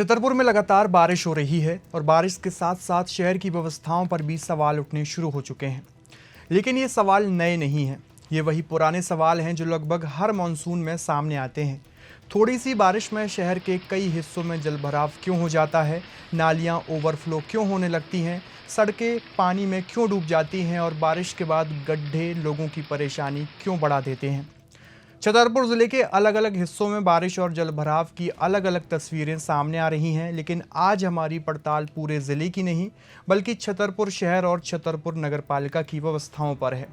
छतरपुर में लगातार बारिश हो रही है और बारिश के साथ साथ शहर की व्यवस्थाओं पर भी सवाल उठने शुरू हो चुके हैं। लेकिन ये सवाल नए नहीं हैं, ये वही पुराने सवाल हैं जो लगभग हर मानसून में सामने आते हैं। थोड़ी सी बारिश में शहर के कई हिस्सों में जलभराव क्यों हो जाता है, नालियाँ ओवरफ्लो क्यों होने लगती हैं, सड़कें पानी में क्यों डूब जाती हैं और बारिश के बाद गड्ढे लोगों की परेशानी क्यों बढ़ा देते हैं। छतरपुर ज़िले के अलग अलग हिस्सों में बारिश और जलभराव की अलग अलग तस्वीरें सामने आ रही हैं, लेकिन आज हमारी पड़ताल पूरे ज़िले की नहीं बल्कि छतरपुर शहर और छतरपुर नगरपालिका की व्यवस्थाओं पर है।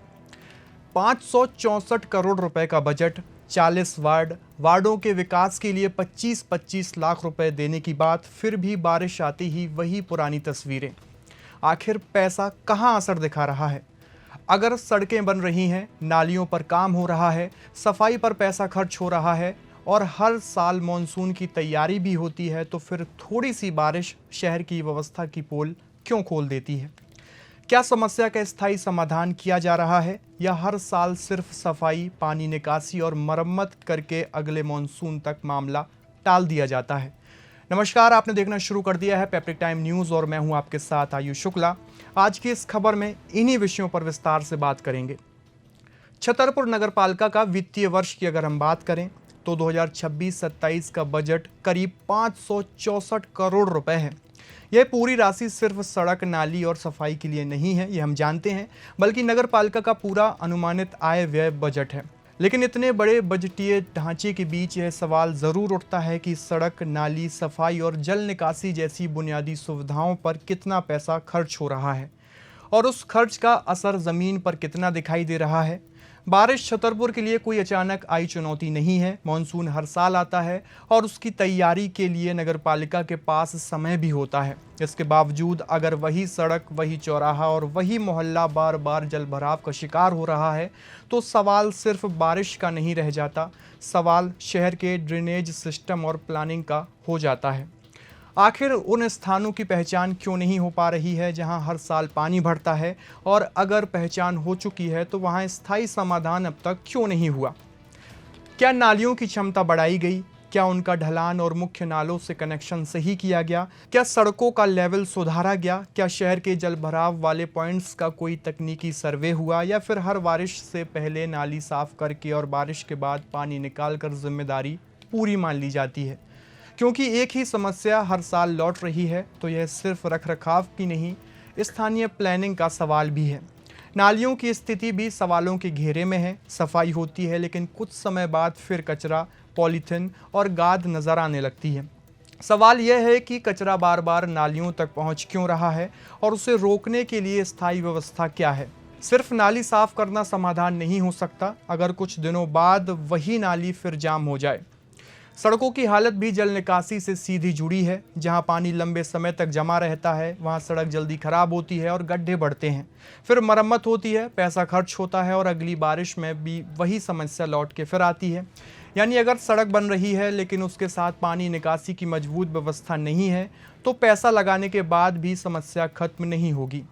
564 करोड़ रुपए का बजट, 40 वार्डों के विकास के लिए 25-25 लाख रुपए देने की बात, फिर भी बारिश आते ही वही पुरानी तस्वीरें। आखिर पैसा कहाँ असर दिखा रहा है? अगर सड़कें बन रही हैं, नालियों पर काम हो रहा है, सफाई पर पैसा खर्च हो रहा है और हर साल मानसून की तैयारी भी होती है, तो फिर थोड़ी सी बारिश शहर की व्यवस्था की पोल क्यों खोल देती है? क्या समस्या का स्थायी समाधान किया जा रहा है या हर साल सिर्फ सफाई, पानी निकासी और मरम्मत करके अगले मानसून तक मामला टाल दिया जाता है? नमस्कार, आपने देखना शुरू कर दिया है पेप्रिक टाइम न्यूज़ और मैं हूं आपके साथ आयुष शुक्ला। आज की इस खबर में इन्हीं विषयों पर विस्तार से बात करेंगे। छतरपुर नगरपालिका का वित्तीय वर्ष की अगर हम बात करें तो 2026-27 का बजट करीब 564 करोड़ रुपए है। यह पूरी राशि सिर्फ सड़क, नाली और सफाई के लिए नहीं है, ये हम जानते हैं, बल्कि नगरपालिका का पूरा अनुमानित आय व्यय बजट है। लेकिन इतने बड़े बजटीय ढांचे के बीच यह सवाल ज़रूर उठता है कि सड़क, नाली, सफाई और जल निकासी जैसी बुनियादी सुविधाओं पर कितना पैसा खर्च हो रहा है और उस खर्च का असर ज़मीन पर कितना दिखाई दे रहा है। बारिश छतरपुर के लिए कोई अचानक आई चुनौती नहीं है। मानसून हर साल आता है और उसकी तैयारी के लिए नगरपालिका के पास समय भी होता है। इसके बावजूद अगर वही सड़क, वही चौराहा और वही मोहल्ला बार बार जलभराव का शिकार हो रहा है तो सवाल सिर्फ बारिश का नहीं रह जाता, सवाल शहर के ड्रेनेज सिस्टम और प्लानिंग का हो जाता है। आखिर उन स्थानों की पहचान क्यों नहीं हो पा रही है जहां हर साल पानी भरता है, और अगर पहचान हो चुकी है तो वहां स्थायी समाधान अब तक क्यों नहीं हुआ? क्या नालियों की क्षमता बढ़ाई गई? क्या उनका ढलान और मुख्य नालों से कनेक्शन सही किया गया? क्या सड़कों का लेवल सुधारा गया? क्या शहर के जलभराव वाले पॉइंट्स का कोई तकनीकी सर्वे हुआ या फिर हर बारिश से पहले नाली साफ करके और बारिश के बाद पानी निकालकर जिम्मेदारी पूरी मान ली जाती है? क्योंकि एक ही समस्या हर साल लौट रही है तो यह सिर्फ रखरखाव की नहीं, स्थानीय प्लानिंग का सवाल भी है। नालियों की स्थिति भी सवालों के घेरे में है। सफाई होती है लेकिन कुछ समय बाद फिर कचरा, पॉलीथिन और गाद नज़र आने लगती है। सवाल यह है कि कचरा बार बार नालियों तक पहुंच क्यों रहा है और उसे रोकने के लिए स्थायी व्यवस्था क्या है? सिर्फ नाली साफ करना समाधान नहीं हो सकता अगर कुछ दिनों बाद वही नाली फिर जाम हो जाए। सड़कों की हालत भी जल निकासी से सीधी जुड़ी है। जहां पानी लंबे समय तक जमा रहता है वहां सड़क जल्दी खराब होती है और गड्ढे बढ़ते हैं। फिर मरम्मत होती है, पैसा खर्च होता है और अगली बारिश में भी वही समस्या लौट के फिर आती है। यानी अगर सड़क बन रही है लेकिन उसके साथ पानी निकासी की मजबूत व्यवस्था नहीं है तो पैसा लगाने के बाद भी समस्या खत्म नहीं होगी।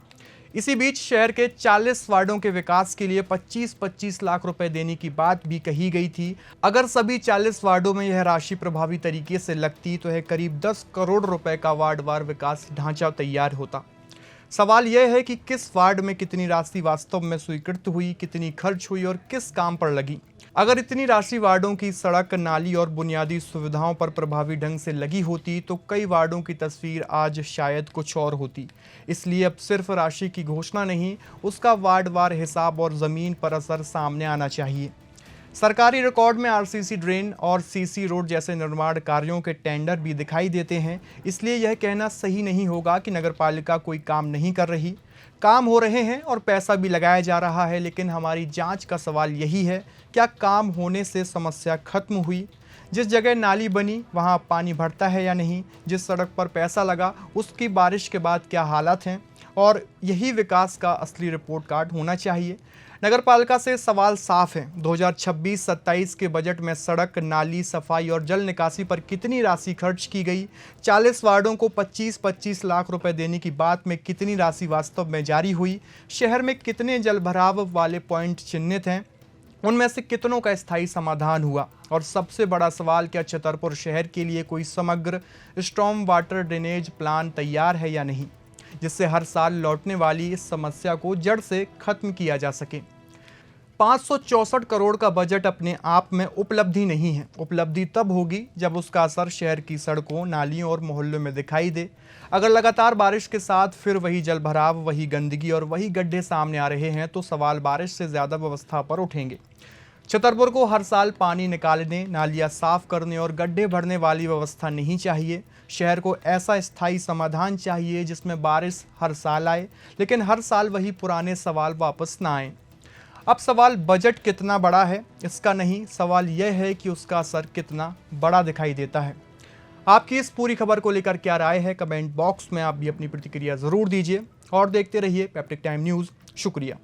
इसी बीच शहर के 40 वार्डों के विकास के लिए 25-25 लाख रुपए देने की बात भी कही गई थी। अगर सभी 40 वार्डों में यह राशि प्रभावी तरीके से लगती तो यह करीब 10 करोड़ रुपए का वार्डवार विकास ढांचा तैयार होता। सवाल यह है कि किस वार्ड में कितनी राशि वास्तव में स्वीकृत हुई, कितनी खर्च हुई और किस काम पर लगी। अगर इतनी राशि वार्डों की सड़क, नाली और बुनियादी सुविधाओं पर प्रभावी ढंग से लगी होती तो कई वार्डों की तस्वीर आज शायद कुछ और होती। इसलिए अब सिर्फ राशि की घोषणा नहीं, उसका वार्डवार हिसाब और ज़मीन पर असर सामने आना चाहिए। सरकारी रिकॉर्ड में आरसीसी ड्रेन और सीसी रोड जैसे निर्माण कार्यों के टेंडर भी दिखाई देते हैं। इसलिए यह कहना सही नहीं होगा कि नगरपालिका कोई काम नहीं कर रही। काम हो रहे हैं और पैसा भी लगाया जा रहा है, लेकिन हमारी जांच का सवाल यही है, क्या काम होने से समस्या खत्म हुई? जिस जगह नाली बनी वहां पानी भरता है या नहीं? जिस सड़क पर पैसा लगा उसकी बारिश के बाद क्या हालात हैं? और यही विकास का असली रिपोर्ट कार्ड होना चाहिए। नगरपालिका से सवाल साफ है, 2026-27 के बजट में सड़क, नाली, सफाई और जल निकासी पर कितनी राशि खर्च की गई? 40 वार्डों को 25-25 लाख रुपए देने की बात में कितनी राशि वास्तव में जारी हुई? शहर में कितने जलभराव वाले पॉइंट चिन्हित हैं? उनमें से कितनों का स्थायी समाधान हुआ? और सबसे बड़ा सवाल, क्या छतरपुर शहर के लिए कोई समग्र स्टॉर्म वाटर ड्रेनेज प्लान तैयार है या नहीं, जिससे हर साल लौटने वाली इस समस्या को जड़ से खत्म किया जा सके। 564 करोड़ का बजट अपने आप में उपलब्धि नहीं है। उपलब्धि तब होगी जब उसका असर शहर की सड़कों, नालियों और मोहल्लों में दिखाई दे। अगर लगातार बारिश के साथ फिर वही जलभराव, वही गंदगी और वही गड्ढे सामने आ रहे हैं तो सवाल बारिश से ज़्यादा व्यवस्था पर उठेंगे। छतरपुर को हर साल पानी निकालने, नालियाँ साफ करने और गड्ढे भरने वाली व्यवस्था नहीं चाहिए। शहर को ऐसा स्थायी समाधान चाहिए जिसमें बारिश हर साल आए, लेकिन हर साल वही पुराने सवाल वापस ना आए। अब सवाल बजट कितना बड़ा है इसका नहीं, सवाल यह है कि उसका असर कितना बड़ा दिखाई देता है। आपकी इस पूरी खबर को लेकर क्या राय है, कमेंट बॉक्स में आप भी अपनी प्रतिक्रिया ज़रूर दीजिए और देखते रहिए पेप्टिक टाइम न्यूज़। शुक्रिया।